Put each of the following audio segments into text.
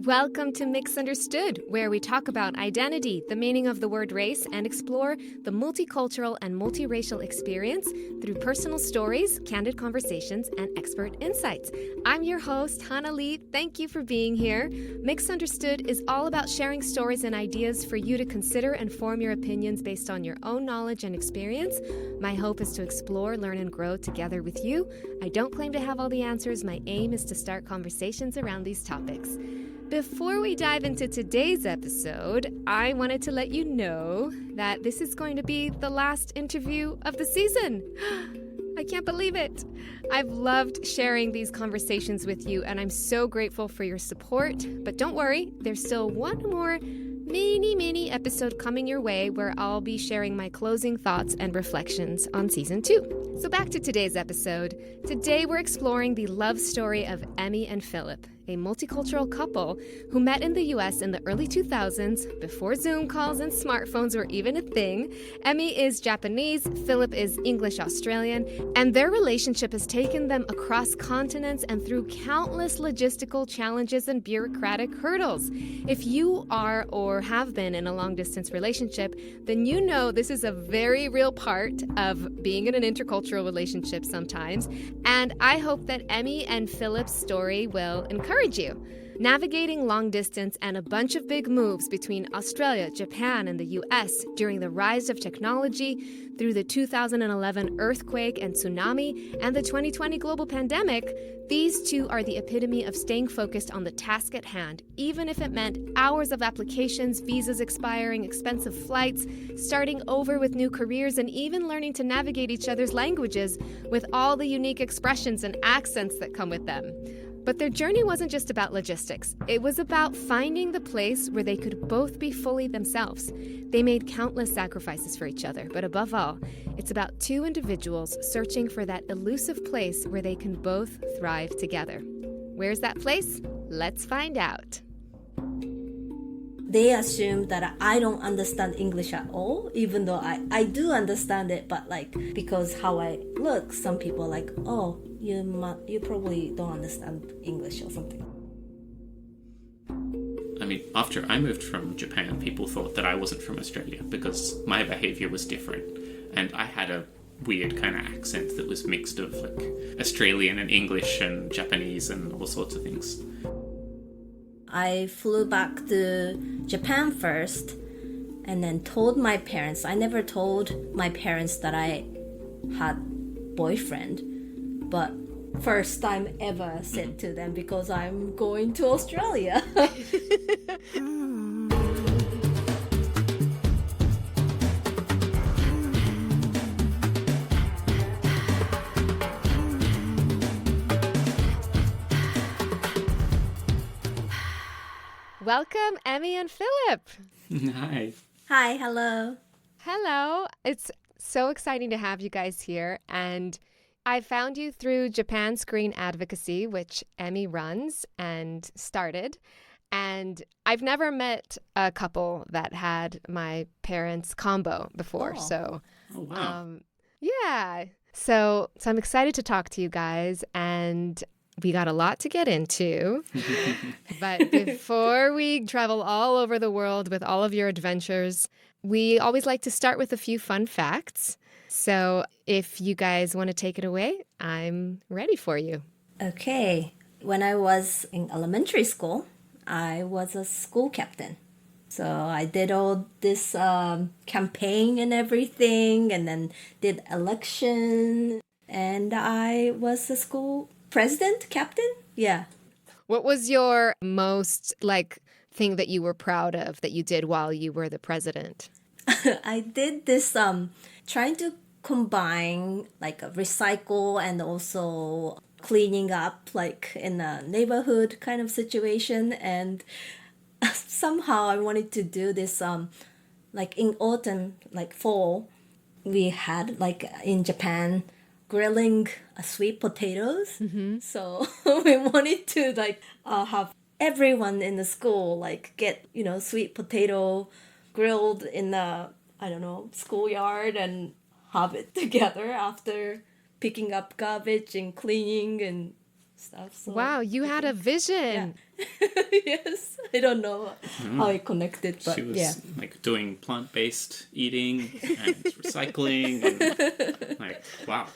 Welcome to Misunderstood, where we talk about identity, the meaning of the word race, and explore the multicultural and multiracial experience through personal stories, candid conversations, and expert insights. I'm your host, Hannah Lee. Thank you for being here. Misunderstood is all about sharing stories and ideas for you to consider and form your opinions based on your own knowledge and experience. My hope is to explore, learn, and grow together with you. I don't claim to have all the answers. My aim is to start conversations around these topics. Before we dive into today's episode, I wanted to let you know that this is going to be the last interview of the season. I can't believe it. I've loved sharing these conversations with you, and I'm so grateful for your support. But don't worry, there's still one more mini episode coming your way where I'll be sharing my closing thoughts and reflections on season 2. So back to today's episode. Today we're exploring the love story of Emi and Philip, a multicultural couple who met in the US in the early 2000s, before Zoom calls and smartphones were even a thing. Emi is Japanese, Philip is English Australian, and their relationship has taken them across continents and through countless logistical challenges and bureaucratic hurdles. If you are or have been in a long-distance relationship, then you know this is a very real part of being in an intercultural relationship sometimes, and I hope that Emi and Philip's story will encourage you. Navigating long distance and a bunch of big moves between Australia, Japan, and the US during the rise of technology, through the 2011 earthquake and tsunami, and the 2020 global pandemic, these two are the epitome of staying focused on the task at hand, even if it meant hours of applications, visas expiring, expensive flights, starting over with new careers, and even learning to navigate each other's languages with all the unique expressions and accents that come with them. But their journey wasn't just about logistics. It was about finding the place where they could both be fully themselves. They made countless sacrifices for each other, but above all, it's about two individuals searching for that elusive place where they can both thrive together. Where's that place? Let's find out. They assume that I don't understand English at all, even though I do understand it, but because how I look, some people are like, oh, you probably don't understand English or something. I mean, after I moved from Japan, people thought that I wasn't from Australia because my behaviour was different. And I had a weird kind of accent that was mixed of Australian and English and Japanese and all sorts of things. I flew back to Japan first and then told my parents. I never told my parents that I had boyfriend, but first time ever said to them because I'm going to Australia. Welcome, Emi and Philip. Hi. Hi, hello. Hello. It's so exciting to have you guys here, and I found you through Japan Screen Advocacy, which Emi runs and started. And I've never met a couple that had my parents' combo before. Oh. Oh, wow. Yeah. So I'm excited to talk to you guys, and we got a lot to get into. But before we travel all over the world with all of your adventures, we always like to start with a few fun facts. So if you guys want to take it away, I'm ready for you. Okay. When I was in elementary school, I was a school captain. So I did all this campaign and everything, and then did election, and I was a school president, captain? Yeah. What was your most thing that you were proud of that you did while you were the president? I did this trying to combine a recycle and also cleaning up in a neighborhood kind of situation, and somehow I wanted to do this in autumn, fall, we had in Japan grilling sweet potatoes. Mm-hmm. So we wanted to have everyone in the school get sweet potato grilled in the schoolyard and have it together after picking up garbage and cleaning and stuff. So Wow, you had a vision. yes, I don't know how it connected, but She was yeah. like doing plant-based eating and recycling and like, wow.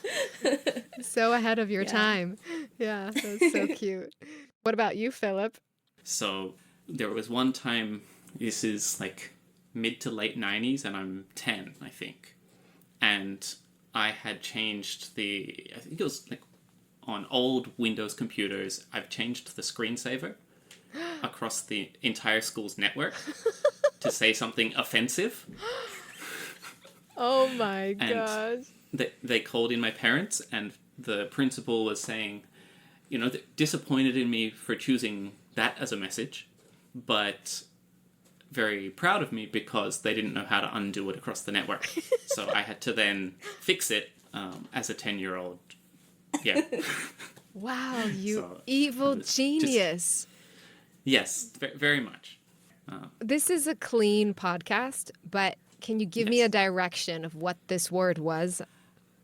So ahead of your time. Yeah, that's so cute. What about you, Philip? So there was one time, this is like mid to late 90s, and I'm 10, I think. And I had changed I think it was like on old Windows computers, I've changed the screensaver across the entire school's network to say something offensive. Oh my And gosh. they called in my parents, and the principal was saying, disappointed in me for choosing that as a message, but very proud of me because they didn't know how to undo it across the network. So I had to then fix it as a 10-year-old. Yeah. Wow, you So, evil just- genius. Yes, very much. This is a clean podcast, but can you give me a direction of what this word was?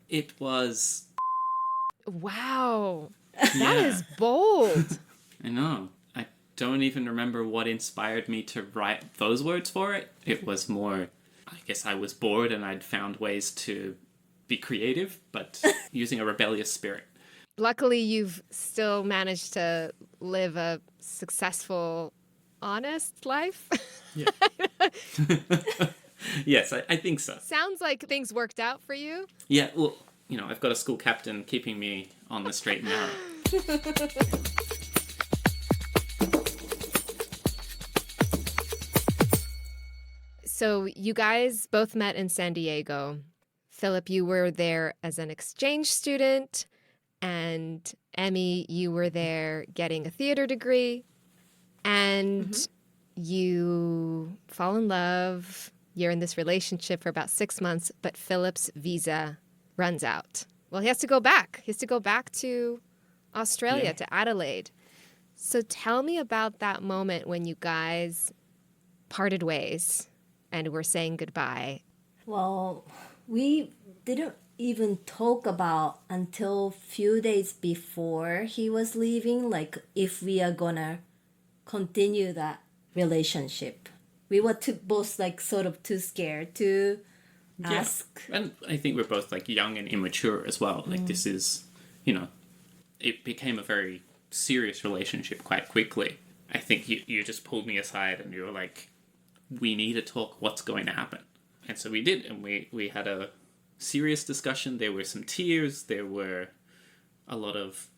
It was... Wow, Yeah, that is bold. I know. I don't even remember what inspired me to write those words for it. It was more, I guess I was bored and I'd found ways to be creative, but using a rebellious spirit. Luckily, you've still managed to live a successful, honest life. Yeah. Yes, I think so. Sounds like things worked out for you. Yeah, well, I've got a school captain keeping me on the straight and narrow. So you guys both met in San Diego. Philip, you were there as an exchange student, and Emi, you were there getting a theater degree, and you fall in love. You're in this relationship for about 6 months, but Philip's visa runs out. Well, he has to go back. He has to go back to Australia, to Adelaide. So tell me about that moment when you guys parted ways and were saying goodbye. Well, we didn't even talk about until few days before he was leaving, like if we are gonna continue that relationship. We were both like sort of too scared to ask. And I think we're both like young and immature as well. Like this is, it became a very serious relationship quite quickly. I think you just pulled me aside and you were like, we need to talk what's going to happen. And so we did, and we had a serious discussion. There were some tears. There were a lot of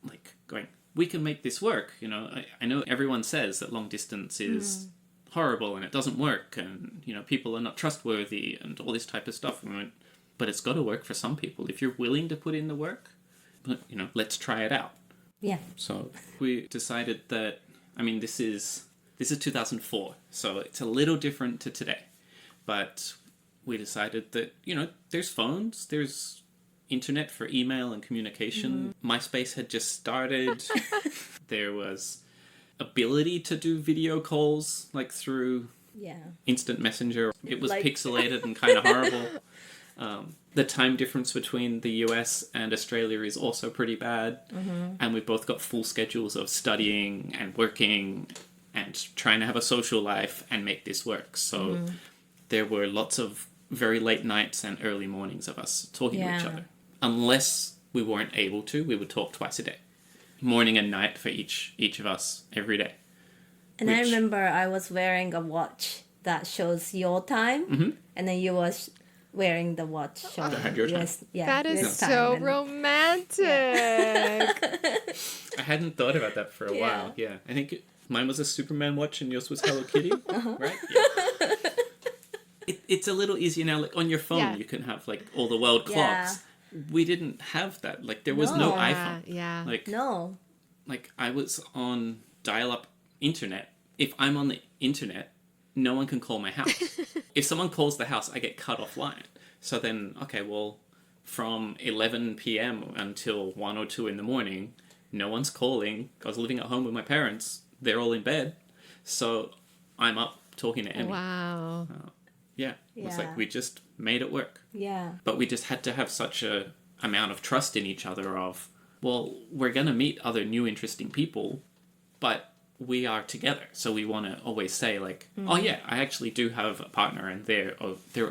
like going, we can make this work. I know everyone says that long distance is horrible and it doesn't work, and people are not trustworthy and all this type of stuff. And we went, but it's got to work for some people if you're willing to put in the work. Let's try it out. Yeah. So we decided that, this is 2004, so it's a little different to today. But we decided that, there's phones, there's internet for email and communication. MySpace had just started. There was ability to do video calls, like through instant messenger. It was pixelated and kind of horrible. The time difference between the US and Australia is also pretty bad. And we both got full schedules of studying and working and trying to have a social life and make this work. So there were lots of very late nights and early mornings of us talking to each other. Unless we weren't able to, we would talk twice a day. Morning and night for each of us every day. And I remember I was wearing a watch that shows your time, and then you was wearing the watch showing your time. That is US time. so And romantic. I hadn't thought about that for a while. Yeah, I think mine was a Superman watch and yours was Hello Kitty, right? Yeah. It's a little easier now. Like on your phone, you can have like all the world clocks. We didn't have that. Like there was no iPhone. Yeah. Like No. Like I was on dial-up internet. If I'm on the internet, no one can call my house. If someone calls the house, I get cut offline. So then, okay, well, from 11 p.m. until 1 or 2 in the morning, no one's calling. I was living at home with my parents. They're all in bed. So I'm up talking to Emi. Wow. Yeah. It was like we just made it work. Yeah. But we just had to have such a amount of trust in each other of, well, we're going to meet other new interesting people, but we are together. So we want to always say like, oh yeah, I actually do have a partner and they're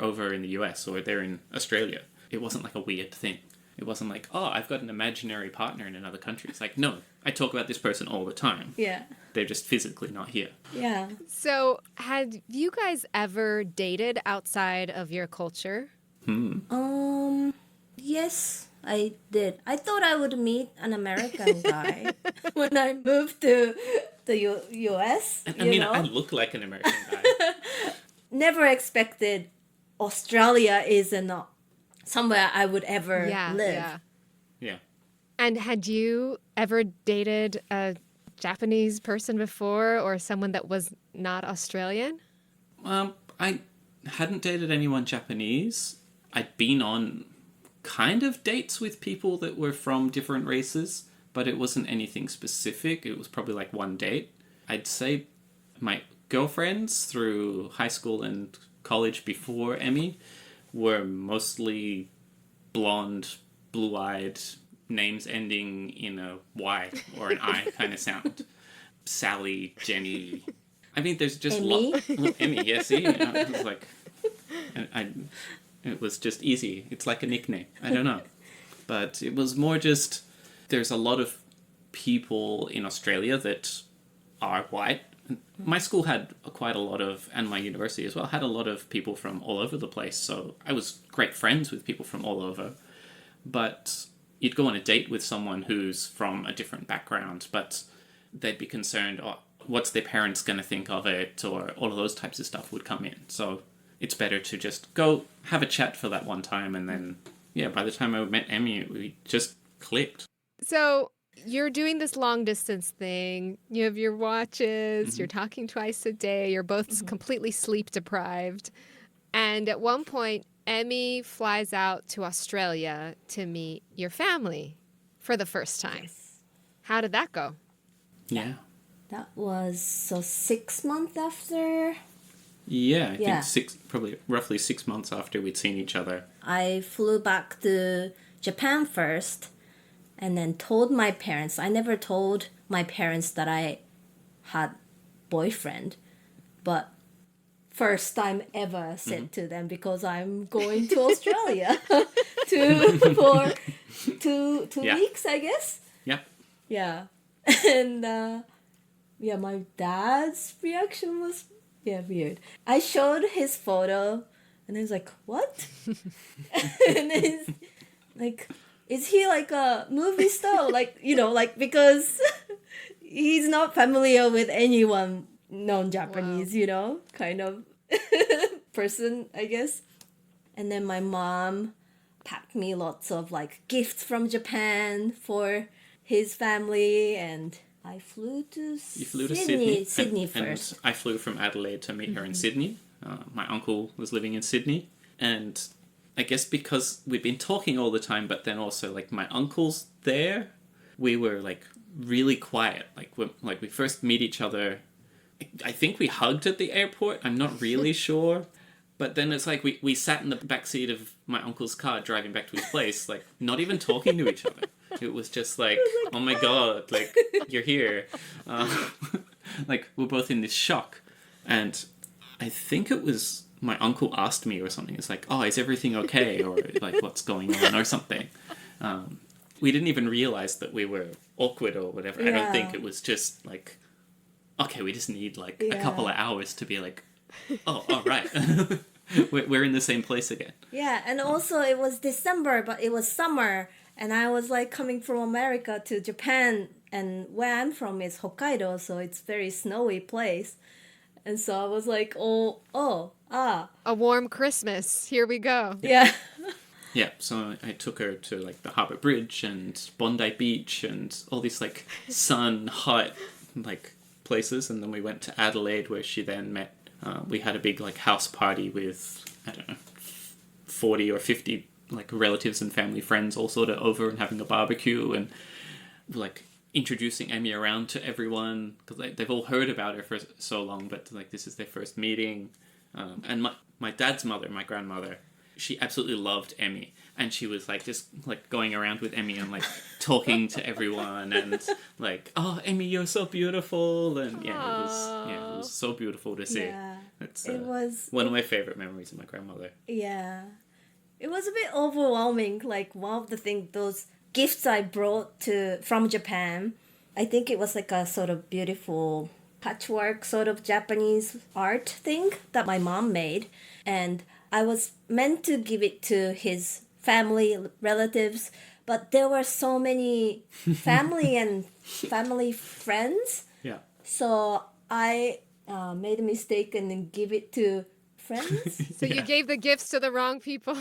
over in the US or they're in Australia. It wasn't like a weird thing. It wasn't like, oh, I've got an imaginary partner in another country. It's like, no, I talk about this person all the time. Yeah. They're just physically not here. Yeah. So, had you guys ever dated outside of your culture? Yes, I did. I thought I would meet an American guy when I moved to the US. I mean, I look like an American guy. Never expected Australia is not somewhere I would ever live. Yeah. Yeah. And had you ever dated a Japanese person before or someone that was not Australian? I hadn't dated anyone Japanese. I'd been on kind of dates with people that were from different races, but it wasn't anything specific. It was probably like one date. I'd say my girlfriends through high school and college before Emi were mostly blonde, blue-eyed, names ending in a Y or an I kind of sound. Sally, Jenny. I mean, there's just Emi, yeah, see? It was like... it was just easy. It's like a nickname. I don't know. But it was more just... There's a lot of people in Australia that are white. My school had quite a lot of, and my university as well, had a lot of people from all over the place. So I was great friends with people from all over. But you'd go on a date with someone who's from a different background, but they'd be concerned, oh, what's their parents going to think of it? Or all of those types of stuff would come in. So it's better to just go have a chat for that one time. And then, yeah, by the time I met Emi, we just clicked. So you're doing this long distance thing. You have your watches. You're talking twice a day. You're both completely sleep deprived. And at one point, Emi flies out to Australia to meet your family for the first time. Yes. How did that go? Yeah. That was 6 months after. Yeah, I think probably roughly 6 months after we'd seen each other. I flew back to Japan first and then told my parents. I never told my parents that I had boyfriend, but first time ever said to them because I'm going to Australia for two weeks, I guess. Yeah. Yeah. And my dad's reaction was weird. I showed his photo and he was like, what? And then he's like, is he like a movie star? Like, because he's not familiar with anyone non-Japanese, kind of person, I guess. And then my mom packed me lots of like gifts from Japan for his family, and I flew to Sydney first. And I flew from Adelaide to meet her in Sydney. My uncle was living in Sydney, and I guess because we'd been talking all the time, but then also like my uncle's there, we were like really quiet. Like we first meet each other. I think we hugged at the airport. I'm not really sure. But then it's like we sat in the backseat of my uncle's car driving back to his place, like not even talking to each other. It was just like, oh my God, like you're here. Like we're both in this shock. And I think it was my uncle asked me or something. It's like, oh, is everything okay? Or like what's going on or something. We didn't even realize that we were awkward or whatever. Yeah. I don't think it was just like, okay, we just need like a couple of hours to be like, oh, all right. We're in the same place again. Yeah, and also it was December, but it was summer, and I was like coming from America to Japan, and where I'm from is Hokkaido, so it's very snowy place. And so I was like, A warm Christmas. Here we go. Yeah. Yeah, so I took her to like the Harbour Bridge and Bondi Beach and all these like sun, hot like places, and then we went to Adelaide where she then met. We had a big like house party with, I don't know, 40 or 50 like relatives and family friends all sort of over and having a barbecue and like introducing Emi around to everyone because they've all heard about her for so long, but like this is their first meeting. And my dad's mother, my grandmother, she absolutely loved Emi. And she was like just like going around with Emi and like talking to everyone and like, oh, Emi, you're so beautiful. And it was so beautiful to see. Yeah. It's It was one of my favorite memories of my grandmother. Yeah. It was a bit overwhelming. Like one of the things, those gifts I brought from Japan, I think it was like a sort of beautiful patchwork sort of Japanese art thing that my mom made. And I was meant to give it to his family, relatives, but there were so many family friends. Yeah. So I made a mistake and then give it to friends. So you gave the gifts to the wrong people.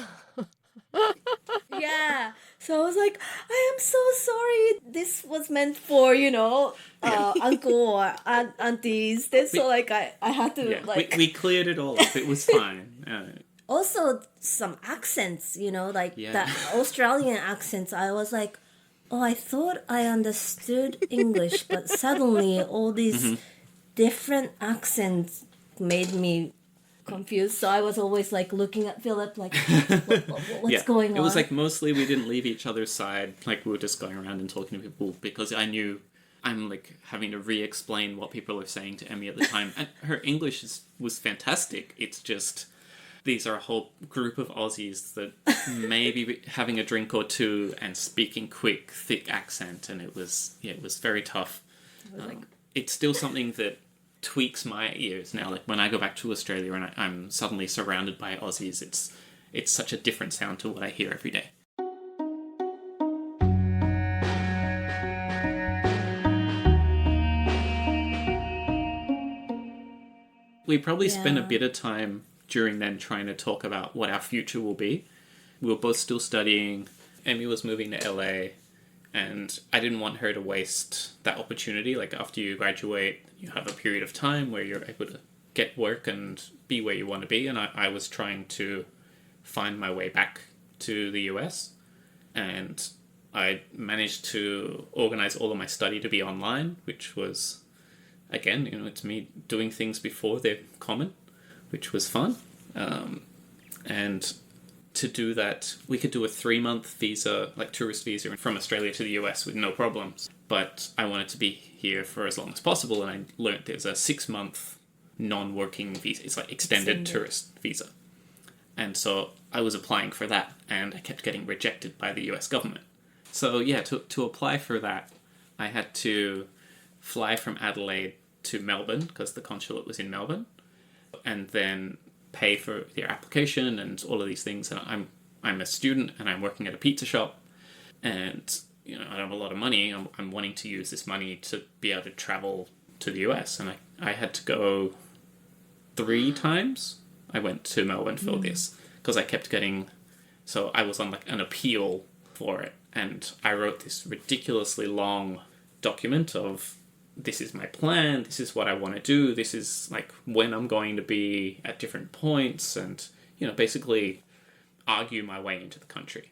Yeah. So I was like, I am so sorry. This was meant for, uncle or aunties. So like I had to we cleared it all up. It was fine. Also some accents, the Australian accents. I was like, oh, I thought I understood English, but suddenly all these different accents made me confused. So I was always like looking at Philip like, what's going on? It was like mostly we didn't leave each other's side. Like we were just going around and talking to people because I knew I'm like having to re-explain what people are saying to Emi at the time. And her English was fantastic. It's just these are a whole group of Aussies that maybe having a drink or two and speaking quick, thick accent, and it was very tough. It's still something that tweaks my ears now. Like when I go back to Australia and I'm suddenly surrounded by Aussies, it's such a different sound to what I hear every day. We probably spent a bit of time during then trying to talk about what our future will be. We were both still studying. Emi was moving to LA, and I didn't want her to waste that opportunity. Like after you graduate, you have a period of time where you're able to get work and be where you want to be. And I was trying to find my way back to the US, and I managed to organize all of my study to be online, which was, again, it's me doing things before they're common, which was fun. And to do that, we could do a 3-month visa, like tourist visa from Australia to the US with no problems. But I wanted to be here for as long as possible, and I learned there's a 6-month non-working visa. It's like extended tourist visa. And so I was applying for that, and I kept getting rejected by the US government. So yeah, to apply for that, I had to fly from Adelaide to Melbourne, because the consulate was in Melbourne, and then pay for their application and all of these things. And I'm a student and I'm working at a pizza shop, and I don't have a lot of money. I'm wanting to use this money to be able to travel to the US, and I had to go 3 times. I went to Melbourne for this because I kept getting, so I was on like an appeal for it, and I wrote this ridiculously long document of, this is my plan, this is what I want to do, this is like when I'm going to be at different points, and basically argue my way into the country.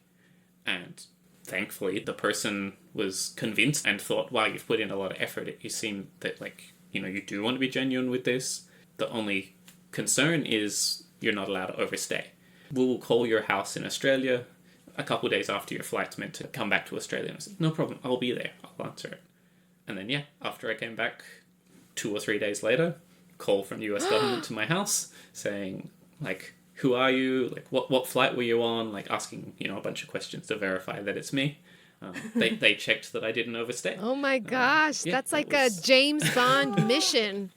And thankfully the person was convinced and thought, wow, you've put in a lot of effort, you seem that you do want to be genuine with this. The only concern is you're not allowed to overstay. We will call your house in Australia a couple of days after your flight's meant to come back to Australia. And I said, no problem, I'll be there, I'll answer it. And then, after I came back 2 or 3 days later, call from the US government to my house saying, like, who are you? Like, what flight were you on? Like, asking, a bunch of questions to verify that it's me. They checked that I didn't overstay. Oh my gosh, that's like a James Bond mission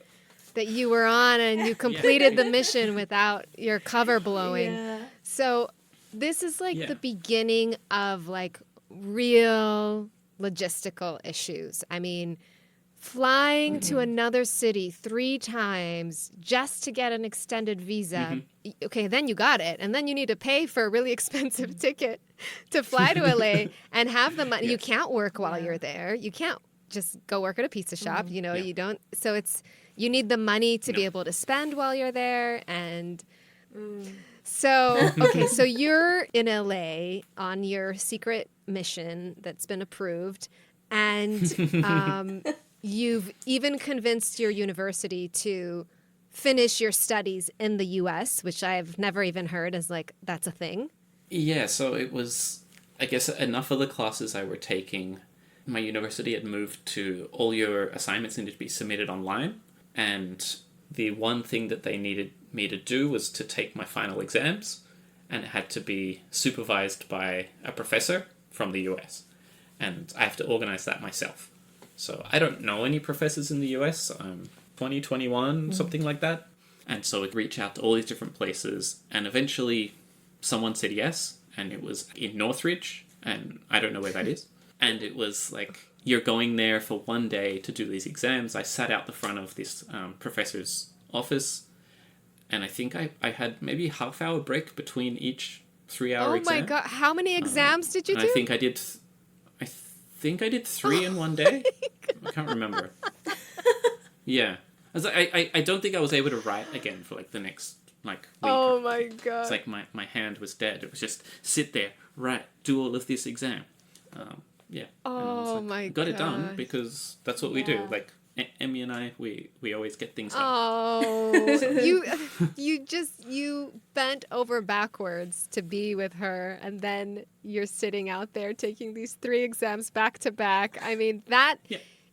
that you were on, and you completed the mission without your cover blowing. Yeah. So this is like the beginning of like real logistical issues. I mean, flying to another city 3 times just to get an extended visa. Okay, then you got it. And then you need to pay for a really expensive ticket to fly to LA and have the money. You can't work while you're there. You can't just go work at a pizza shop. You don't. So you need the money to be able to spend while you're there. And so, okay, so you're in LA on your secret mission that's been approved, and you've even convinced your university to finish your studies in the US, which I've never even heard as like that's a thing. Yeah, so it was, I guess, enough of the classes I were taking. My university had moved to all your assignments needed to be submitted online, and the one thing that they needed me to do was to take my final exams, and it had to be supervised by a professor from the US, and I have to organize that myself. So I don't know any professors in the US. I'm 2021, something like that. And so I'd reach out to all these different places, and eventually someone said yes, and it was in Northridge, and I don't know where that is. And it was like, you're going there for one day to do these exams. I sat out the front of this professor's office, and I think I had maybe a half-hour break between each 3-hour exam. Oh my God. How many exams did you do? I think I did 3 in one day. I can't remember. Yeah. I don't think I was able to write again for like the next like week. Oh my God. It's like my hand was dead. It was just sit there, write, do all of this exam. Yeah. Oh my God. Got it done because that's what we do. Like Emi and I, we always get things done. Oh, you bent over backwards to be with her, and then you're sitting out there taking these 3 exams back to back. I mean, that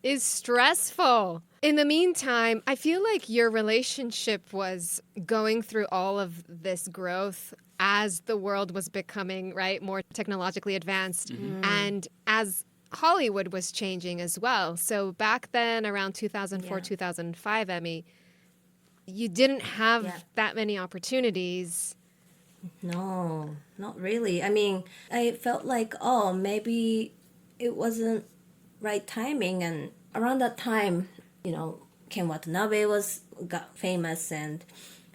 is stressful. In the meantime, I feel like your relationship was going through all of this growth as the world was becoming, right, more technologically advanced, and as Hollywood was changing as well. So back then, around 2004, 2005, Emi, you didn't have that many opportunities. No, not really. I mean, I felt like, oh, maybe it wasn't right timing. And around that time, you know, Ken Watanabe got famous, and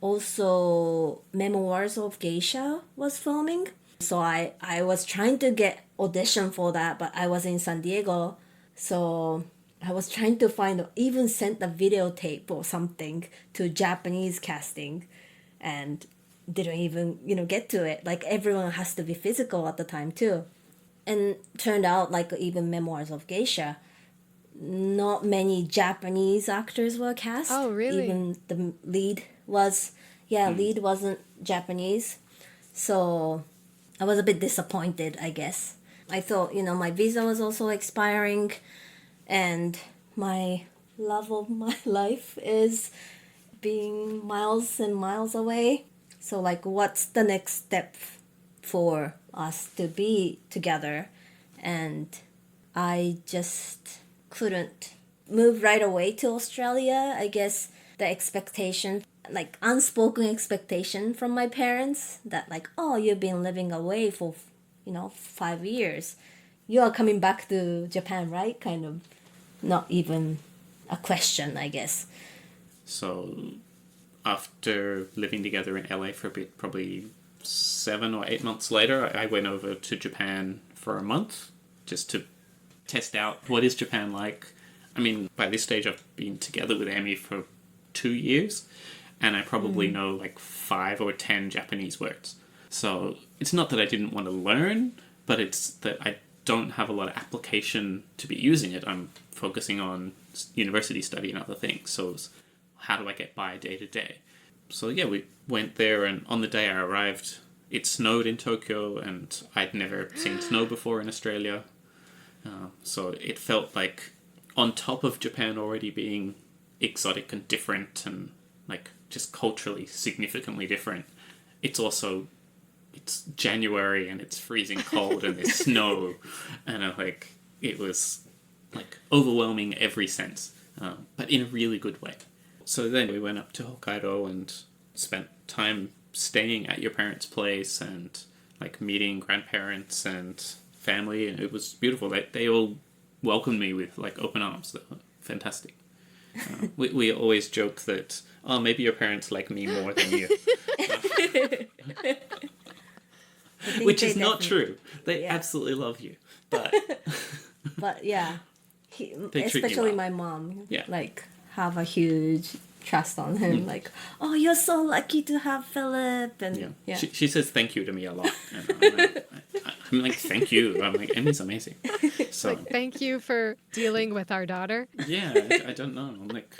also Memoirs of Geisha was filming. So I was trying to get audition for that, but I was in San Diego. So I was trying to even sent a videotape or something to Japanese casting, and didn't even, get to it. Like, everyone has to be physical at the time too. And turned out, like, even Memoirs of Geisha, not many Japanese actors were cast. Oh, really? Even the lead wasn't Japanese. So I was a bit disappointed, I guess. I thought, my visa was also expiring, and my love of my life is being miles and miles away. So, like, what's the next step for us to be together? And I just couldn't move right away to Australia. I guess the expectation, like unspoken expectation from my parents that, like, oh, you've been living away for 5 years, you are coming back to Japan, right? Kind of not even a question, I guess. So after living together in LA for a bit, probably 7 or 8 months later, I went over to Japan for a month just to test out what is Japan like. I mean, by this stage I've been together with Emi for 2 years, and I probably know like 5 or 10 Japanese words. So it's not that I didn't want to learn, but it's that I don't have a lot of application to be using it. I'm focusing on university study and other things. So it's, how do I get by day to day? So yeah, we went there, and on the day I arrived, it snowed in Tokyo, and I'd never seen snow before in Australia. So it felt like, on top of Japan already being exotic and different and like just culturally significantly different, it's January and it's freezing cold and there's snow, and it was like overwhelming every sense, but in a really good way. So then we went up to Hokkaido and spent time staying at your parents' place and like meeting grandparents and family, and it was beautiful. They all welcomed me with like open arms. They were fantastic. We always joke that, oh, maybe your parents like me more than you. Which is not true. They absolutely love you. But but yeah, especially well. my mom, like, have a huge trust on him. Like, oh, you're so lucky to have Philip. And She says thank you to me a lot. And I'm like, thank you. I'm like, Emi's amazing. So Like, thank you for dealing with our daughter. yeah, I don't know. I'm like,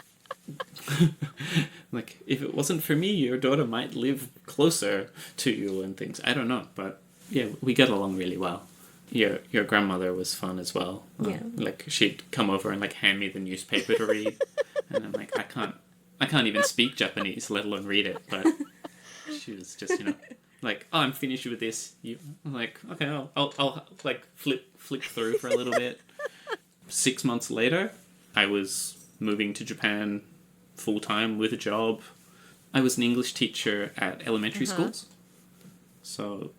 Like, if it wasn't for me, your daughter might live closer to you and things. I don't know, but yeah, we get along really well. Your grandmother was fun as well. Yeah. Like, she'd come over and like hand me the newspaper to read, and I'm like, I can't even speak Japanese, let alone read it. But she was just, like, oh, I'm finished with this. I'm like, okay, I'll like flick through for a little bit. 6 months later, I was moving to Japan full time with a job. I was an English teacher at elementary schools. So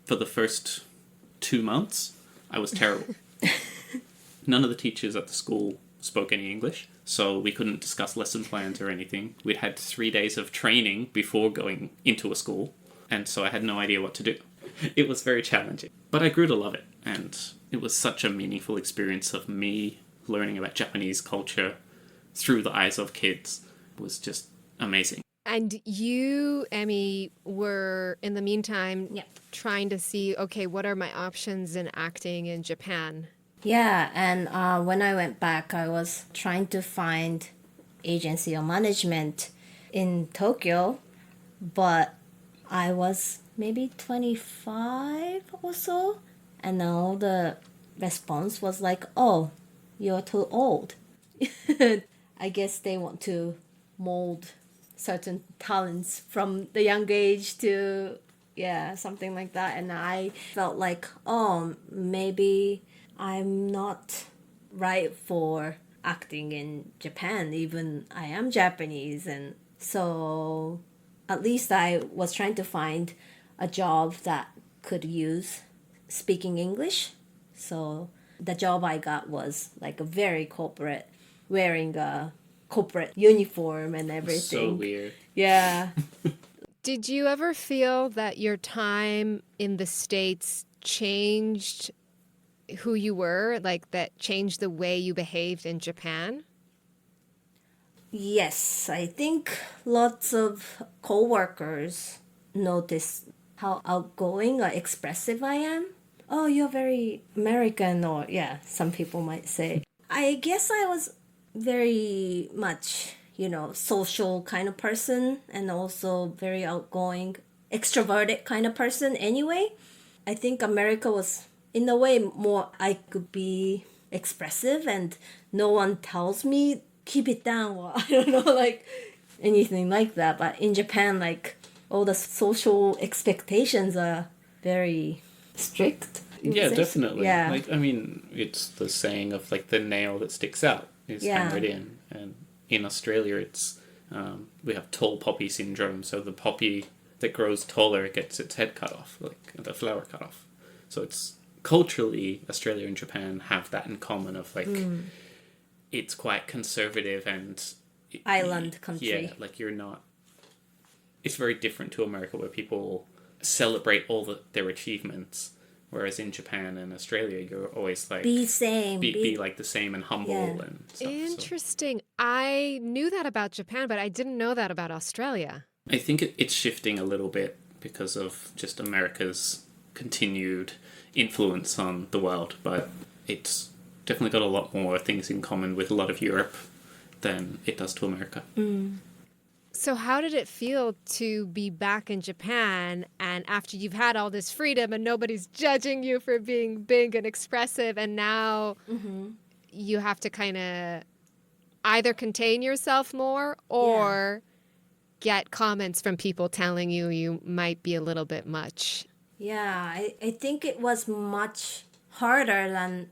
for the first 2 months, I was terrible. None of the teachers at the school spoke any English, so we couldn't discuss lesson plans or anything. We'd had 3 days of training before going into a school, and so I had no idea what to do. It was very challenging, but I grew to love it, and it was such a meaningful experience of me learning about Japanese culture through the eyes of kids. It was just amazing. And you, Emi, were in the meantime trying to see, okay, what are my options in acting in Japan? Yeah, and when I went back, I was trying to find agency or management in Tokyo, but I was maybe 25 or so, and now the response was like, oh, you're too old. I guess they want to mold certain talents from the young age to, something like that. And I felt like, oh, maybe I'm not right for acting in Japan, even I am Japanese. And so at least I was trying to find a job that could use speaking English. So the job I got was like a very corporate, wearing a corporate uniform and everything. So weird. Yeah. Did you ever feel that your time in the States changed who you were, like that changed the way you behaved in Japan? Yes, I think lots of coworkers notice how outgoing or expressive I am. Oh, you're very American, or some people might say. I guess I was very much, social kind of person, and also very outgoing, extroverted kind of person anyway. I think America was, in a way, more I could be expressive and no one tells me, keep it down, or I don't know, like anything like that. But in Japan, like all the social expectations are very strict. Yeah, definitely. Yeah. Like, I mean, it's the saying of like the nail that sticks out is hammered in. And in Australia, it's we have tall poppy syndrome. So the poppy that grows taller gets its head cut off, like the flower cut off. So it's culturally, Australia and Japan have that in common of like it's quite conservative and Island country. Yeah, like you're not. It's very different to America where people celebrate all their achievements. Whereas in Japan and Australia, you're always like... Be same. Be like the same and humble and stuff. Interesting. So. I knew that about Japan, but I didn't know that about Australia. I think it's shifting a little bit because of just America's continued influence on the world. But it's definitely got a lot more things in common with a lot of Europe than it does to America. Mm. So how did it feel to be back in Japan and after you've had all this freedom and nobody's judging you for being big and expressive, and now you have to kind of either contain yourself more or get comments from people telling you might be a little bit much? Yeah, I think it was much harder than,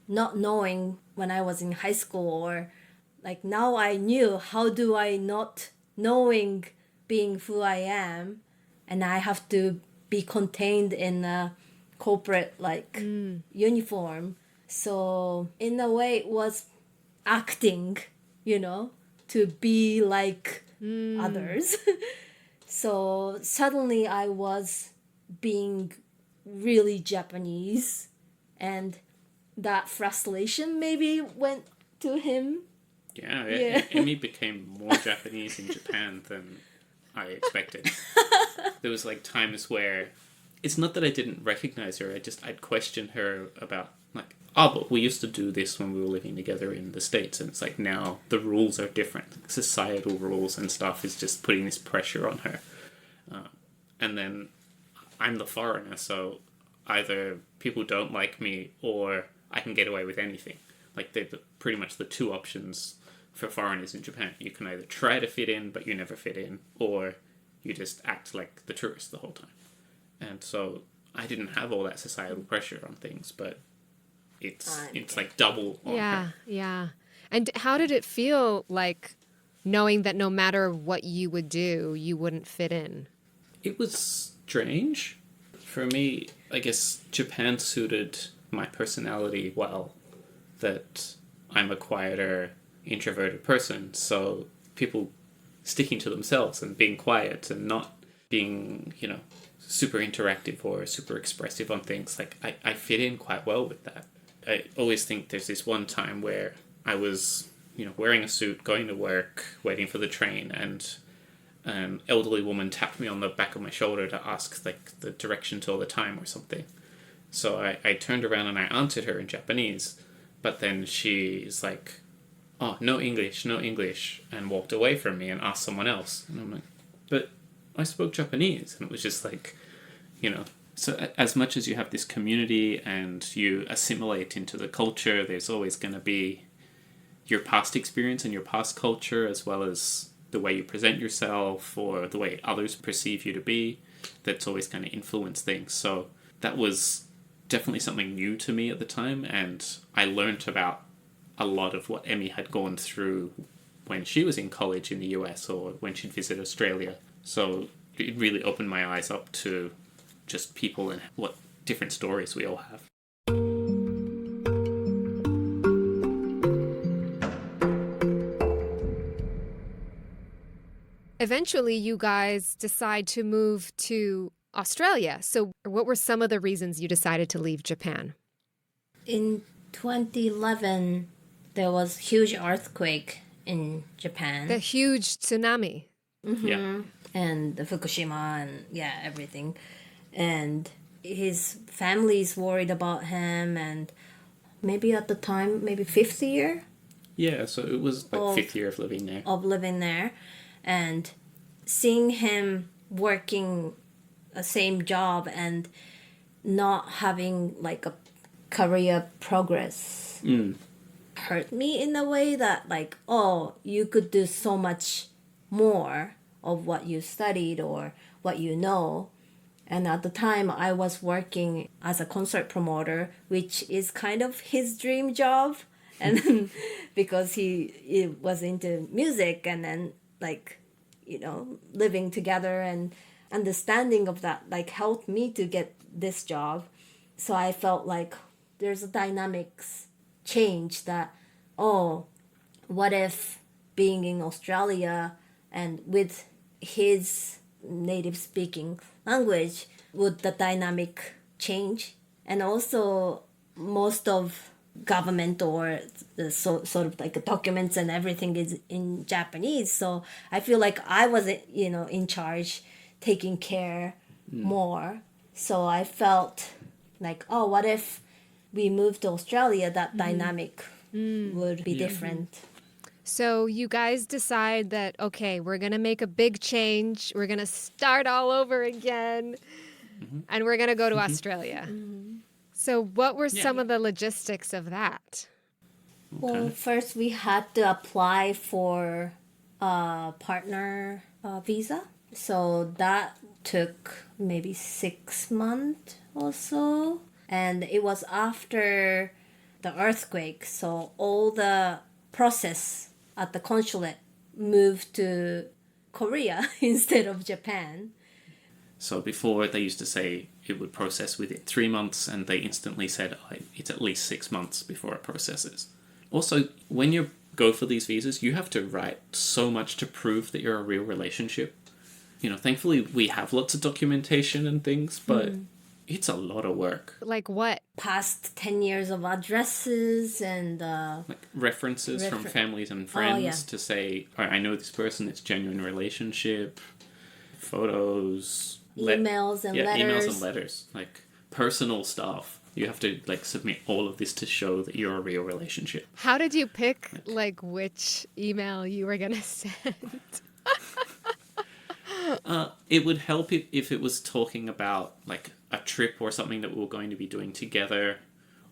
not knowing when I was in high school, or like now I knew, how do I not knowing being who I am, and I have to be contained in a corporate uniform. So in a way it was acting, to be like others. So suddenly I was being really Japanese, and that frustration maybe went to him. Yeah, Emi became more Japanese in Japan than I expected. There was like times where it's not that I didn't recognize her, I'd question her about like, oh, but we used to do this when we were living together in the States, and it's like now the rules are different. Societal rules and stuff is just putting this pressure on her. And then I'm the foreigner, so either people don't like me or I can get away with anything. Like, they're pretty much the two options for foreigners in Japan. You can either try to fit in, but you never fit in, or you just act like the tourist the whole time. And so I didn't have all that societal pressure on things, but it's like double on her. Yeah. And how did it feel like knowing that no matter what you would do, you wouldn't fit in? It was strange. For me, I guess Japan suited my personality well, that I'm a quieter, introverted person, so people sticking to themselves and being quiet and not being, super interactive or super expressive on things, like, I fit in quite well with that. I always think there's this one time where I was, wearing a suit, going to work, waiting for the train, and an elderly woman tapped me on the back of my shoulder to ask, like, the direction to all the time or something. So I turned around and I answered her in Japanese, but then she's like, oh, no English, and walked away from me and asked someone else. And I'm like, but I spoke Japanese. And it was just like, so as much as you have this community and you assimilate into the culture, there's always going to be your past experience and your past culture, as well as the way you present yourself or the way others perceive you to be, that's always going to influence things. So that was definitely something new to me at the time, and I learnt about a lot of what Emi had gone through when she was in college in the US or when she'd visit Australia. So it really opened my eyes up to just people and what different stories we all have. Eventually, you guys decide to move to Australia. So what were some of the reasons you decided to leave Japan? In 2011, there was huge earthquake in Japan. The huge tsunami. Mm-hmm. Yeah. And the Fukushima and everything. And his family's worried about him, and maybe at the time, maybe fifth year Yeah, so it was like fifth year of living there. of living there. And seeing him working the same job and not having like a career progress hurt me in a way that, like, oh, you could do so much more of what you studied or what you know. And at the time I was working as a concert promoter, which is kind of his dream job. And then because he was into music, and then, like, living together and understanding of that, like, helped me to get this job. So I felt like there's a dynamics change that, oh, what if being in Australia and with his native speaking language, would the dynamic change? And also most of government or the sort of like documents and everything is in Japanese, so I feel like I was in charge, taking care more. So I felt like, oh, what if we moved to Australia, that dynamic would be different. So you guys decide that, okay, we're going to make a big change. We're going to start all over again. And we're going to go to Australia. So what were some of the logistics of that? Well, first we had to apply for a partner visa. So that took maybe 6 months or so. And it was after the earthquake. So all the process at the consulate moved to Korea instead of Japan. So before, they used to say it would process within 3 months, and they instantly said it's at least 6 months before it processes. Also, when you go for these visas, you have to write so much to prove that you're a real relationship. Thankfully, we have lots of documentation and things, but it's a lot of work. Like what? Past 10 years of addresses and... like references from families and friends to say, I know this person, it's genuine relationship, photos... emails and letters. Emails and letters. Like, personal stuff You have to like submit all of this to show that you're a real relationship. How did you pick like which email you were gonna send? It would help if it was talking about like a trip or something that we were going to be doing together,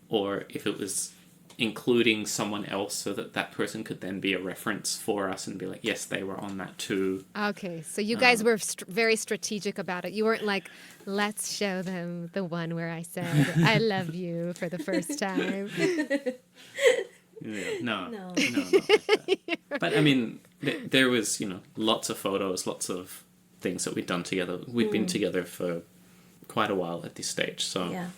or if it was including someone else so that that person could then be a reference for us and be like, yes, they were on that too. Okay, so you guys were very strategic about it. You weren't like, let's show them the one where I said, I love you for the first time. Yeah, no. No. Not like that. But I mean, there was, lots of photos, lots of things that we'd done together. We'd been together for quite a while at this stage. So Yeah.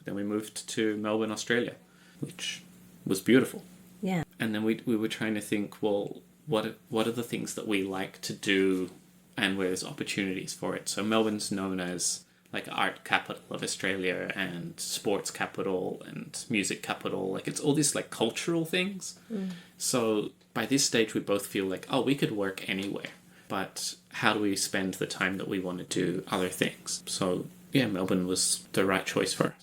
then we moved to Melbourne, Australia, which was beautiful. Yeah. And then we were trying to think, well, what are the things that we like to do and where there's opportunities for it? So Melbourne's known as like art capital of Australia and sports capital and music capital. Like it's all these like cultural things. So by this stage, we both feel like, oh, we could work anywhere. But how do we spend the time that we want to do other things? So yeah, Melbourne was the right choice for us.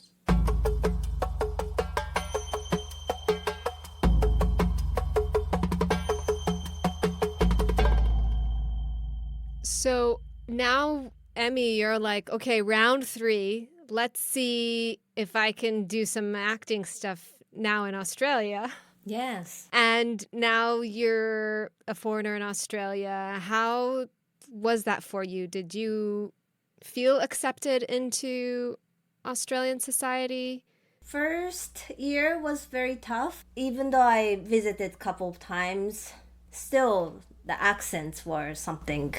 So now, Emi, you're like, okay, round 3. Let's see if I can do some acting stuff now in Australia. Yes. And now you're a foreigner in Australia. How was that for you? Did you feel accepted into Australian society? First year was very tough. Even though I visited a couple of times, still the accents were something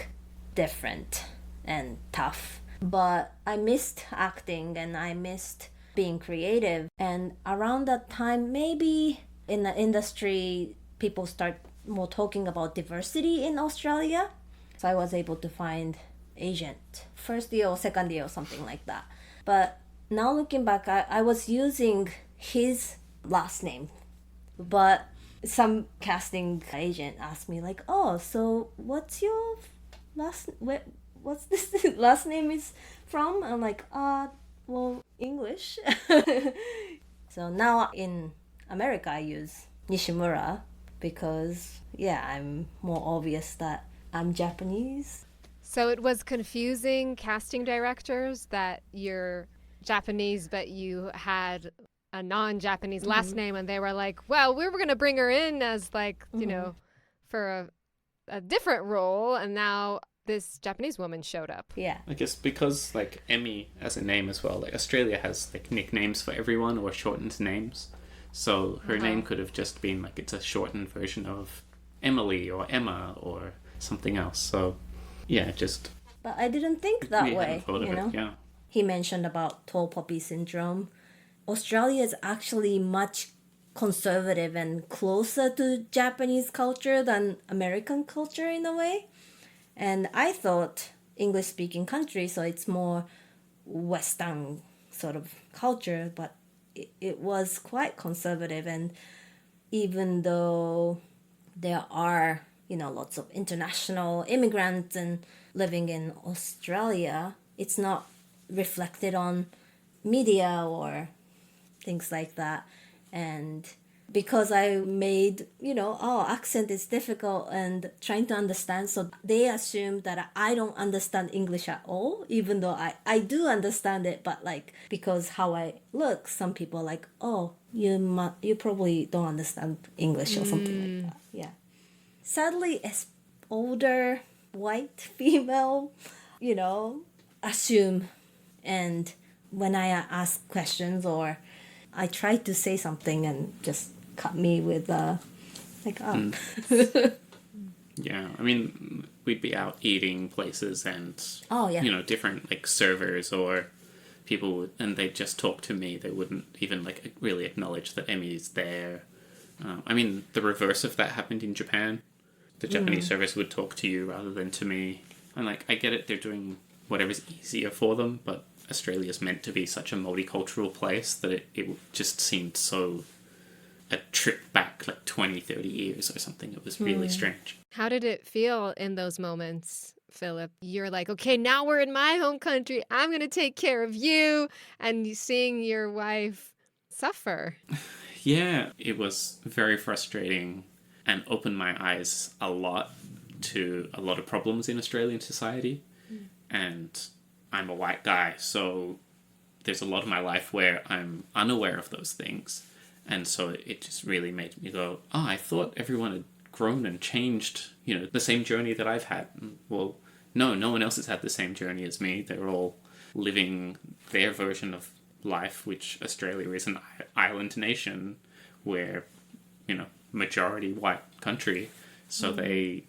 different and tough. But I missed acting and I missed being creative. And around that time, maybe in the industry, people start more talking about diversity in Australia. So I was able to find agent first year or second year or something like that. But now looking back, I was using his last name. But some casting agent asked me like, oh, so what's your what's this last name is from? I'm like, well, English. So now in America, I use Nishimura because, yeah, I'm more obvious that I'm Japanese. So it was confusing casting directors that you're Japanese, but you had a non-Japanese last name, and they were like, well, we were going to bring her in as like, for a different role, and now this Japanese woman showed up. Yeah. I guess because like Emi as a name as well, like Australia has like nicknames for everyone or shortened names. So her name could have just been like, it's a shortened version of Emily or Emma or something else. So yeah, just But I didn't think that we way, hadn't thought of it. Yeah. He mentioned about tall poppy syndrome. Australia is actually much conservative and closer to Japanese culture than American culture in a way. And I thought English speaking country, so it's more Western sort of culture, but it was quite conservative. And even though there are, lots of international immigrants and living in Australia, it's not reflected on media or things like that. And because I made, accent is difficult and trying to understand, so they assume that I don't understand English at all, even though I do understand it, but like, because how I look, some people are like, oh, you probably don't understand English or something like that. Yeah. Sadly, as older white female, assume, and when I ask questions or I try to say something and just cut me with Yeah, I mean, we'd be out eating places and different like servers or people and they'd just talk to me. They wouldn't even like really acknowledge that Emi's there. I mean, the reverse of that happened in Japan. The Japanese servers would talk to you rather than to me. And like, I get it, they're doing whatever's easier for them, but Australia's meant to be such a multicultural place that it just seemed so a trip back like 20, 30 years or something. It was really strange. How did it feel in those moments Philip, you're like, okay, now we're in my home country. I'm going to take care of you. And you seeing your wife suffer. Yeah, it was very frustrating and opened my eyes a lot to a lot of problems in Australian society. And I'm a white guy, so there's a lot of my life where I'm unaware of those things. And so it just really made me go, oh, I thought everyone had grown and changed, the same journey that I've had. Well, no one else has had the same journey as me. They're all living their version of life, which Australia is an island nation where, majority white country. So they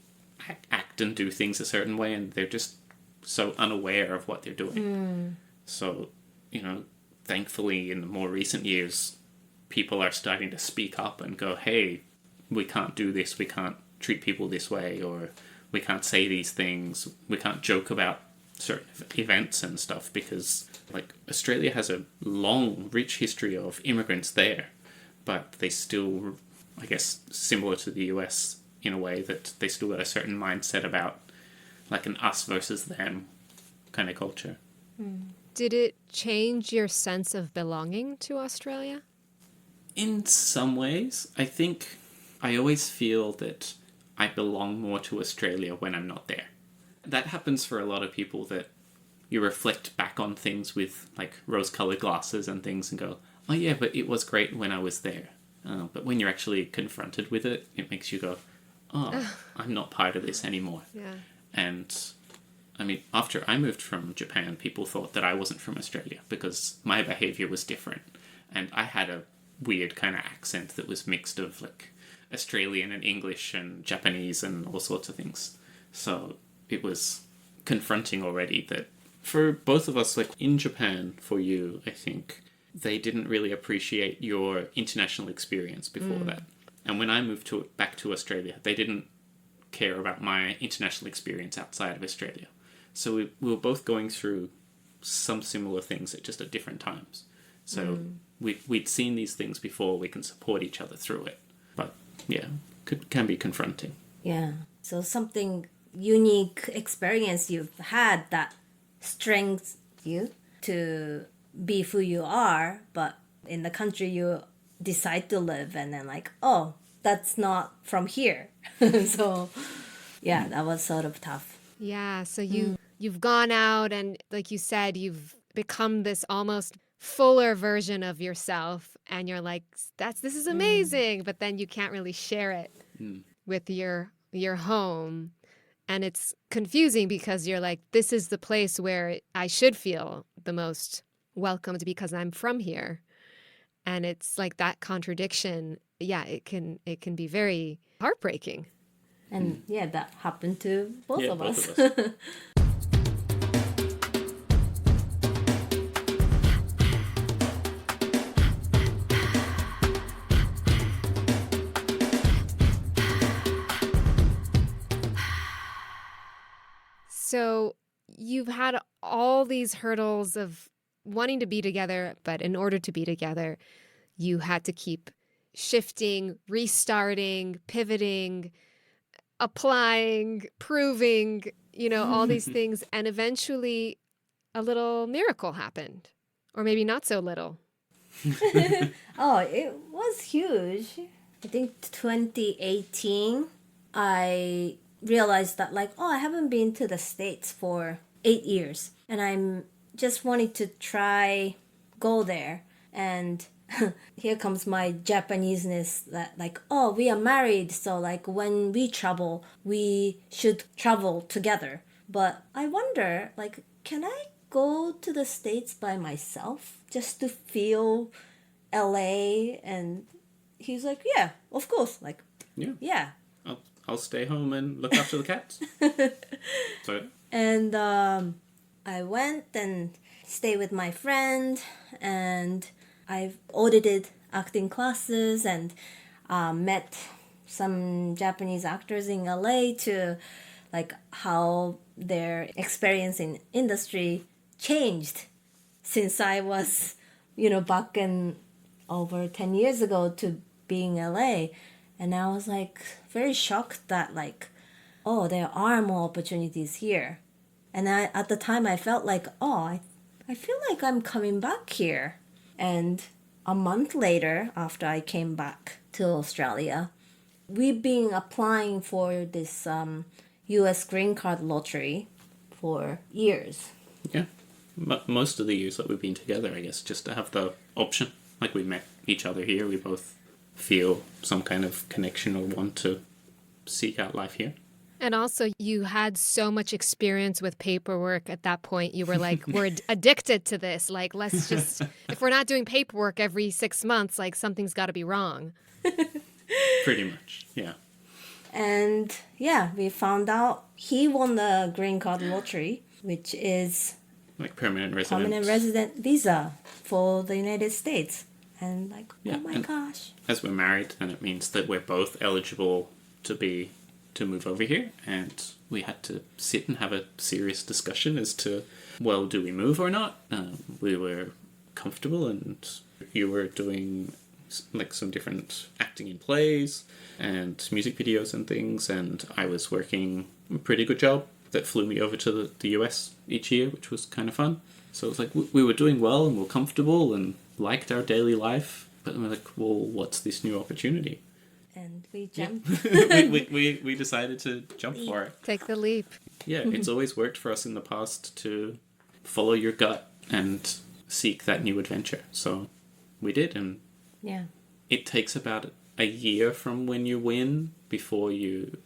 act and do things a certain way, and they're just so unaware of what they're doing. So, thankfully in the more recent years, people are starting to speak up and go, hey, we can't do this, we can't treat people this way, or we can't say these things, we can't joke about certain events and stuff, because Australia has a long, rich history of immigrants there, but they still, I guess, similar to the US in a way, that they still got a certain mindset about an us versus them kind of culture. Did it change your sense of belonging to Australia? In some ways, I think I always feel that I belong more to Australia when I'm not there. That happens for a lot of people, that you reflect back on things with rose-colored glasses and things and go, oh yeah, but it was great when I was there. But when you're actually confronted with it, it makes you go, oh, I'm not part of this anymore. Yeah. And I mean, after I moved from Japan, people thought that I wasn't from Australia because my behavior was different. And I had a weird kind of accent that was mixed of Australian and English and Japanese and all sorts of things. So it was confronting already that for both of us, in Japan, for you, I think, they didn't really appreciate your international experience before that. And when I moved back to Australia, they didn't care about my international experience outside of Australia. So we were both going through some similar things at different times. So we'd seen these things before, we can support each other through it. But yeah, can be confronting. Yeah. So something unique experience you've had that strengthens you to be who you are, but in the country you decide to live, and then oh, that's not from here. So yeah, that was sort of tough. Yeah, so you've gone out and, like you said, you've become this almost fuller version of yourself, and you're like, this is amazing, but then you can't really share it with your home. And it's confusing because you're like, this is the place where I should feel the most welcomed because I'm from here. And it's that contradiction. Yeah, it can be very heartbreaking. And yeah, that happened to both of us. So you've had all these hurdles of wanting to be together, but in order to be together, you had to keep shifting, restarting, pivoting, applying, proving, all these things. And eventually a little miracle happened, or maybe not so little. Oh, it was huge. I think 2018, I realized that I haven't been to the States for 8 years, and I'm just wanting to go there. And here comes my Japaneseness, that oh, we are married, so when we travel, we should travel together. But I wonder, can I go to the States by myself just to feel LA? And he's like, yeah, of course. Yeah. I'll stay home and look after the cats. So. And I went and stayed with my friend, and I've audited acting classes and met some Japanese actors in LA to how their experience in industry changed since I was, back in over 10 years ago to being LA. And I was very shocked that oh, there are more opportunities here. And at the time, I felt like, oh, I feel like I'm coming back here. And a month later, after I came back to Australia, we've been applying for this US green card lottery for years. Yeah. Most of the years that we've been together, I guess, just to have the option. Like, we met each other here. We both feel some kind of connection or want to seek out life here. And also, you had so much experience with paperwork at that point. You were like, we're addicted to this. Like, let's just, if we're not doing paperwork every 6 months, like, something's got to be wrong. Pretty much, yeah. And yeah, we found out he won the green card lottery, which is Like permanent resident visa for the United States. And like, Yeah, oh my and gosh. as we're married, then it means that we're both eligible to move over here, and we had to sit and have a serious discussion as to, well, do we move or not? We were comfortable, and you were doing like some different acting in plays and music videos and things, and I was working a pretty good job that flew me over to the US each year, which was kind of fun. So it was like we were doing well and we were comfortable and liked our daily life, but we're like, well, what's this new opportunity? And we jumped. we decided to jump for it. Take the leap. Yeah, it's always worked for us in the past to follow your gut and seek that new adventure. So we did, and Yeah. it takes about a year from when you win before you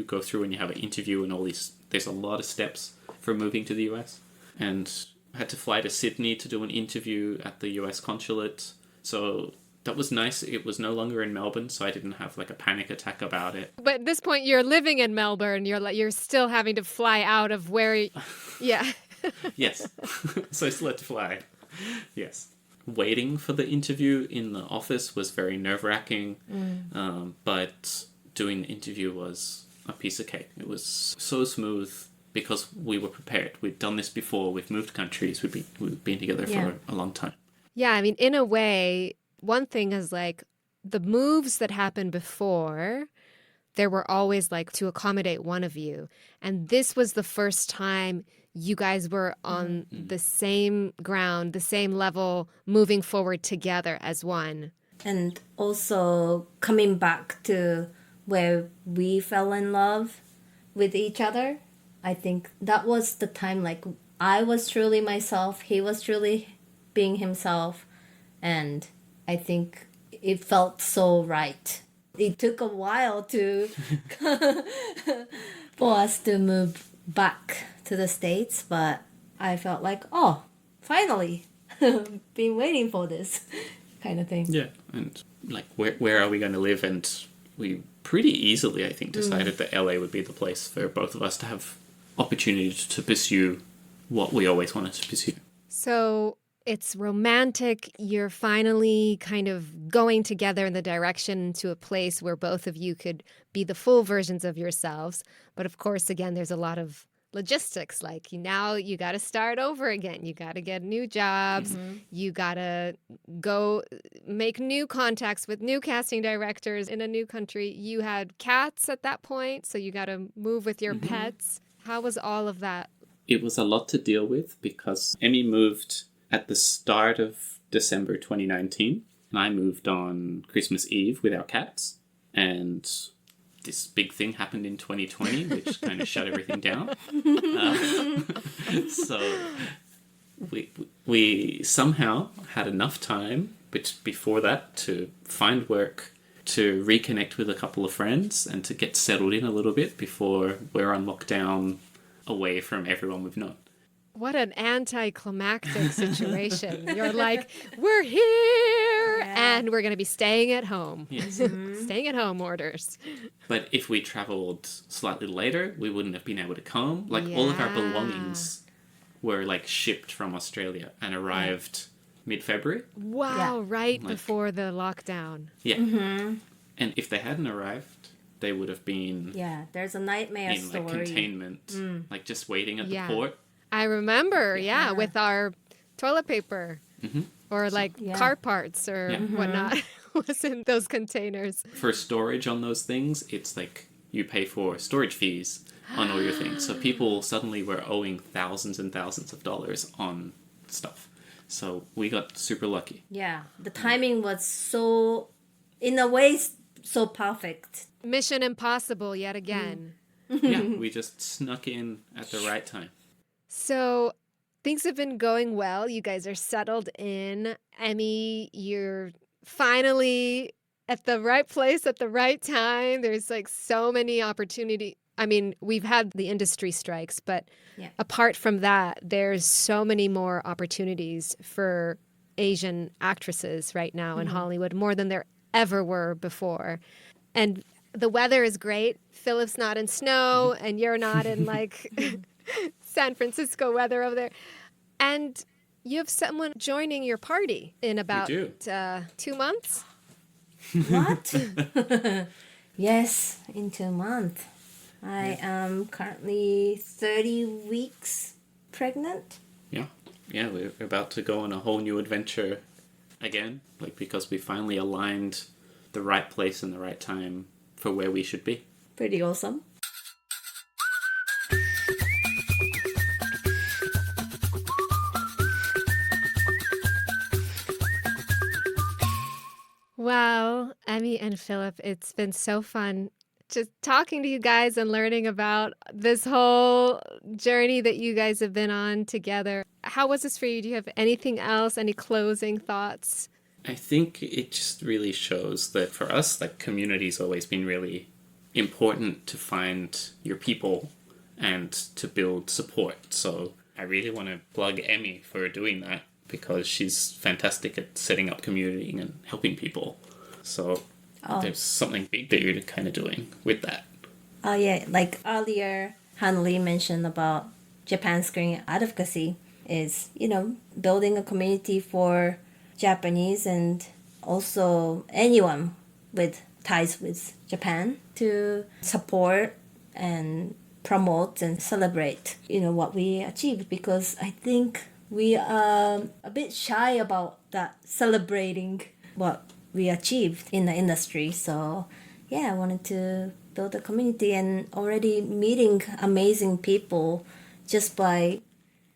go through and you have an interview and all these. There's a lot of steps for moving to the US, and I had to fly to Sydney to do an interview at the US consulate. So that was nice. It was no longer in Melbourne, so I didn't have like a panic attack about it. But at this point, you're living in Melbourne. You're still having to fly out of where, yeah. Yes. So I still had to fly. Yes. Waiting for the interview in the office was very nerve-wracking, but doing the interview was a piece of cake. It was so smooth because we were prepared. We'd done this before. We've moved countries. We've been together for a long time. Yeah, I mean, in a way, one thing is like the moves that happened before, there were always like to accommodate one of you. And this was the first time you guys were on the same ground, the same level, moving forward together as one. And also coming back to where we fell in love with each other. I think that was the time, like, I was truly myself, he was truly being himself, and I think it felt so right. It took a while to for us to move back to the States, but I felt like, oh, finally, been waiting for this kind of thing. Yeah, and like, where are we going to live? And we pretty easily, I think, decided that LA would be the place for both of us to have opportunity to pursue what we always wanted to pursue. So it's romantic. You're finally kind of going together in the direction to a place where both of you could be the full versions of yourselves. But of course, again, there's a lot of logistics. Like, now you got to start over again. You got to get new jobs. You got to go make new contacts with new casting directors in a new country. You had cats at that point, so you got to move with your pets. How was all of that? It was a lot to deal with because Emi moved at the start of December 2019, and I moved on Christmas Eve with our cats, and this big thing happened in 2020, which kind of shut everything down. So we somehow had enough time before that to find work, to reconnect with a couple of friends, and to get settled in a little bit before we're on lockdown away from everyone we've known. What an anticlimactic situation. You're like, we're here, and we're going to be staying at home. Yes. Staying at home orders. But if we travelled slightly later, we wouldn't have been able to come. Like, all of our belongings were, like, shipped from Australia and arrived mid-February. Wow, right before the lockdown. Yeah. And if they hadn't arrived, they would have been There's a nightmare in, story. like, containment, like, just waiting at the port. I remember, with our toilet paper or like car parts or whatnot was in those containers. For storage on those things, it's like you pay for storage fees on all your things. So people suddenly were owing thousands and thousands of dollars on stuff. So we got super lucky. Yeah, the timing was so, in a way, so perfect. Mission impossible yet again. Yeah, we just snuck in at the right time. So things have been going well. You guys are settled in. Emi, you're finally at the right place at the right time. There's like so many opportunities. I mean, we've had the industry strikes, but apart from that, there's so many more opportunities for Asian actresses right now in Hollywood, more than there ever were before. And the weather is great. Philip's not in snow, and you're not in like San Francisco weather over there. And you have someone joining your party in about 2 months. What? Yes, in 2 months. I am currently 30 weeks pregnant. Yeah. Yeah, we're about to go on a whole new adventure again, like because we finally aligned the right place and the right time for where we should be. Pretty awesome. Wow, Emi and Philip, it's been so fun just talking to you guys and learning about this whole journey that you guys have been on together. How was this for you? Do you have anything else, any closing thoughts? I think it just really shows that for us, like, community's always been really important to find your people and to build support. So I really want to plug Emi for doing that because she's fantastic at setting up community and helping people. So there's something big that you're kind of doing with that. Oh yeah, like earlier, Hanli mentioned about Japan Screen Advocacy is, building a community for Japanese and also anyone with ties with Japan to support and promote and celebrate, what we achieved, because I think we are a bit shy about that, celebrating what we achieved in the industry. So yeah, I wanted to build a community and already meeting amazing people just by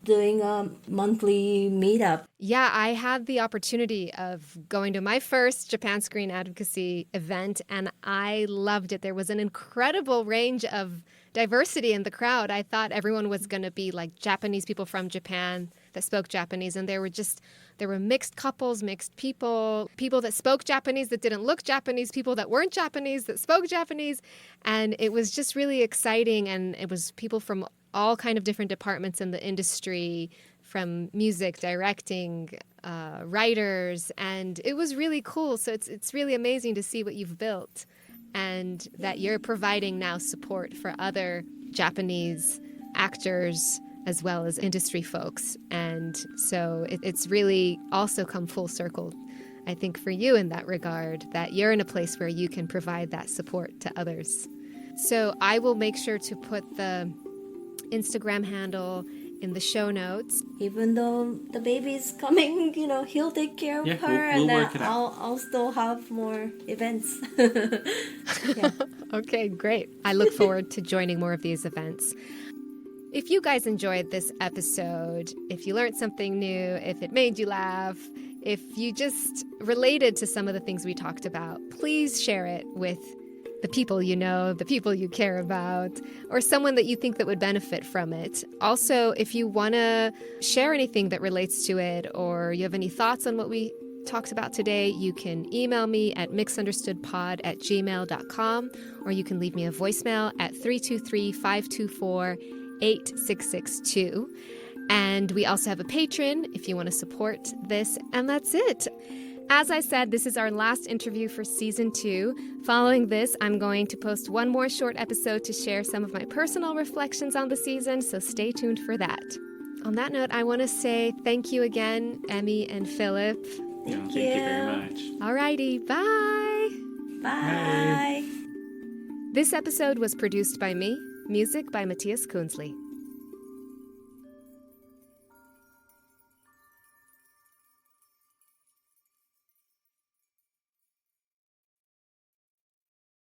doing a monthly meetup. Yeah, I had the opportunity of going to my first Japan Screen Advocacy event, and I loved it. There was an incredible range of diversity in the crowd. I thought everyone was going to be like Japanese people from Japan that spoke Japanese, and there were mixed couples, mixed people that spoke Japanese that didn't look Japanese, people that weren't Japanese that spoke Japanese, and it was just really exciting. And it was people from all kind of different departments in the industry, from music, directing, writers, and it was really cool. So it's really amazing to see what you've built and that you're providing now support for other Japanese actors as well as industry folks. And so it's really also come full circle, I think, for you in that regard, that you're in a place where you can provide that support to others. So I will make sure to put the Instagram handle in the show notes. Even though the baby is coming, he'll take care of her, we'll and work it out. I'll still have more events. Okay, great. I look forward to joining more of these events. If you guys enjoyed this episode, if you learned something new, if it made you laugh, if you just related to some of the things we talked about, please share it with the people you know, the people you care about, or someone that you think that would benefit from it. Also, if you want to share anything that relates to it, or you have any thoughts on what we talked about today, you can email me at mixunderstoodpod@gmail.com, or you can leave me a voicemail at 323-524-8662. And we also have a Patreon if you want to support this. And that's it. As I said, this is our last interview for season 2. Following this, I'm going to post one more short episode to share some of my personal reflections on the season, so stay tuned for that. On that note, I want to say thank you again, Emi and Philip. Thank you very much. Alrighty, bye! Bye! This episode was produced by me, music by Matthias Kunzli.